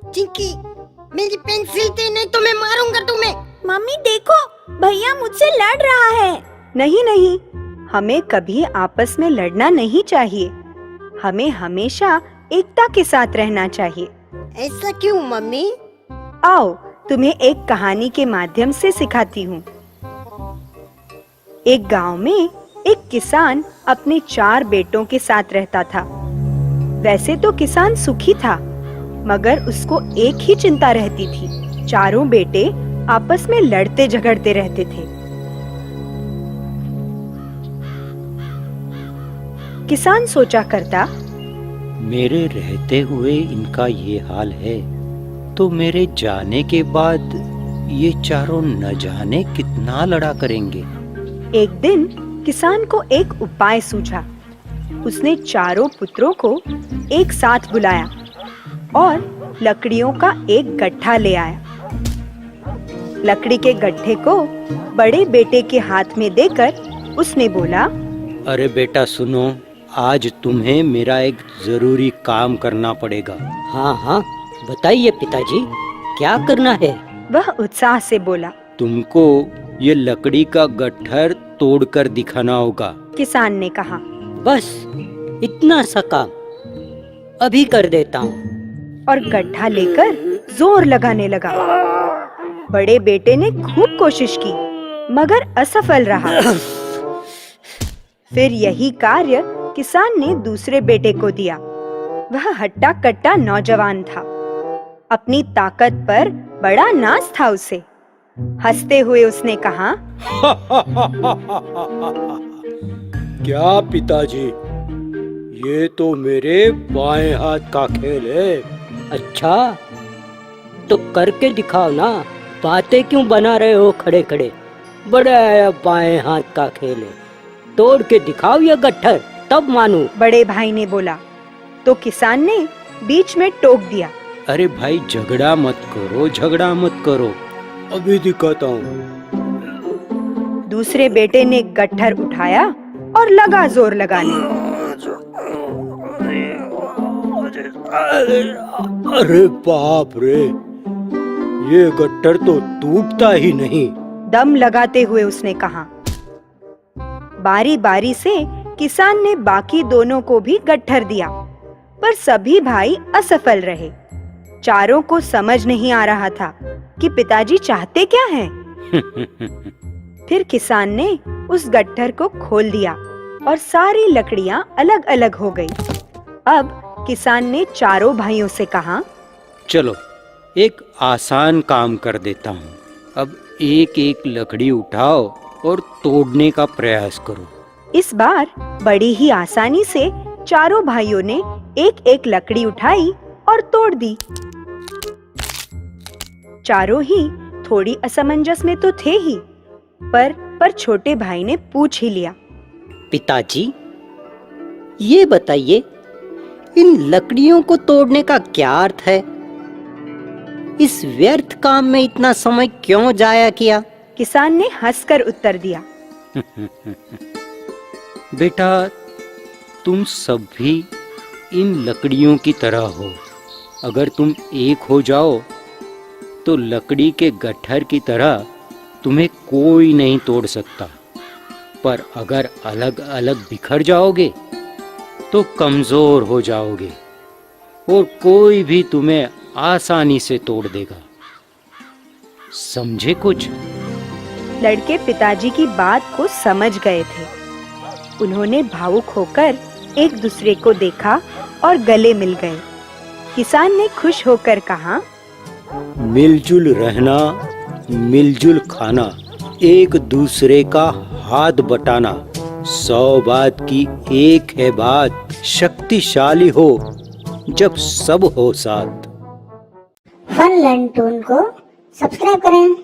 चिंकी, मेरी पेंसिल दे, नहीं तो मैं मारूंगा तुम्हें। मम्मी देखो, भैया मुझसे लड़ रहा है। नहीं नहीं, हमें कभी आपस में लड़ना नहीं चाहिए। हमें हमेशा एकता के साथ रहना चाहिए। ऐसा क्यों मम्मी? आओ, तुम्हें एक कहानी के माध्यम से सिखाती हूँ। एक गांव में एक किसान अपने 4 बेटों के साथ रहता था। वैसे तो किसान सुखी था, मगर उसको एक ही चिंता रहती थी। चारों बेटे आपस में लड़ते झगड़ते रहते थे। किसान सोचा करता, मेरे रहते हुए इनका ये हाल है, तो मेरे जाने के बाद ये चारों न जाने कितना लड़ा करेंगे। एक दिन किसान को एक उपाय सूझा। उसने चारों पुत्रों को एक साथ बुलाया और लकड़ियों का एक गट्ठा ले आया। लकड़ी के गट्ठे को बड़े बेटे के हाथ में देकर उसने बोला, अरे बेटा सुनो, आज तुम्हें मेरा एक जरूरी काम करना पड़ेगा। हाँ हाँ, बताइए पिताजी, क्या करना है? वह उत्साह से बोला। तुमको ये लकड़ी का गट्ठर तोड़कर दिखाना होगा। किसान ने कहा। बस इतना सा काम, अभी कर देता हूँ। और गड्ढा लेकर जोर लगाने लगा। बड़े बेटे ने खूब कोशिश की, मगर असफल रहा। फिर यही कार्य किसान ने दूसरे बेटे को दिया। वह हट्टा कट्टा नौजवान था। अपनी ताकत पर बड़ा नाज था उसे। हंसते हुए उसने कहा, क्या पिताजी, ये तो मेरे बाएं हाथ का खेल है। अच्छा, तो करके दिखाओ ना, बातें क्यों बना रहे हो खड़े खड़े? बड़ा बाएं हाथ का खेल है, तोड़ के दिखाओ ये गट्ठर, तब मानू। बड़े भाई ने बोला। तो किसान ने बीच में टोक दिया। अरे भाई, झगड़ा मत करो, झगड़ा मत करो, अभी दिखाता हूँ। दूसरे बेटे ने गट्ठर उठाया और लगा जोर लगाने। अरे बाप रे, ये गट्ठर तो टूटता ही नहीं। दम लगाते हुए उसने कहा। बारी बारी से किसान ने बाकी दोनों को भी गट्ठर दिया, पर सभी भाई असफल रहे। चारों को समझ नहीं आ रहा था कि पिताजी चाहते क्या हैं। फिर किसान ने उस गट्ठर को खोल दिया और सारी लकड़ियां अलग अलग हो गई। अब किसान ने चारों भाइयों से कहा, चलो एक आसान काम कर देता हूँ। अब एक एक लकड़ी उठाओ और तोड़ने का प्रयास करो। इस बार बड़ी ही आसानी से चारों भाइयों ने एक एक लकड़ी उठाई और तोड़ दी। चारों ही थोड़ी असमंजस में तो थे ही, पर छोटे भाई ने पूछ ही लिया, पिताजी, ये बताइए, इन लकड़ियों को तोड़ने का क्या अर्थ है? इस व्यर्थ काम में इतना समय क्यों जाया किया? किसान ने हंसकर उत्तर दिया, बेटा, तुम सब भी इन लकड़ियों की तरह हो। अगर तुम एक हो जाओ तो लकड़ी के गट्ठर की तरह तुम्हें कोई नहीं तोड़ सकता। पर अगर अलग अलग बिखर जाओगे तो कमजोर हो जाओगे और कोई भी तुम्हें आसानी से तोड़ देगा। समझे कुछ? लड़के पिताजी की बात को समझ गए थे। उन्होंने भावुक होकर एक दूसरे को देखा और गले मिल गए। किसान ने खुश होकर कहा, मिलजुल रहना, मिलजुल खाना, एक दूसरे का हाथ बटाना, 100 बात की एक है बात, शक्तिशाली हो जब सब हो साथ। फन लर्न टून को सब्सक्राइब करें।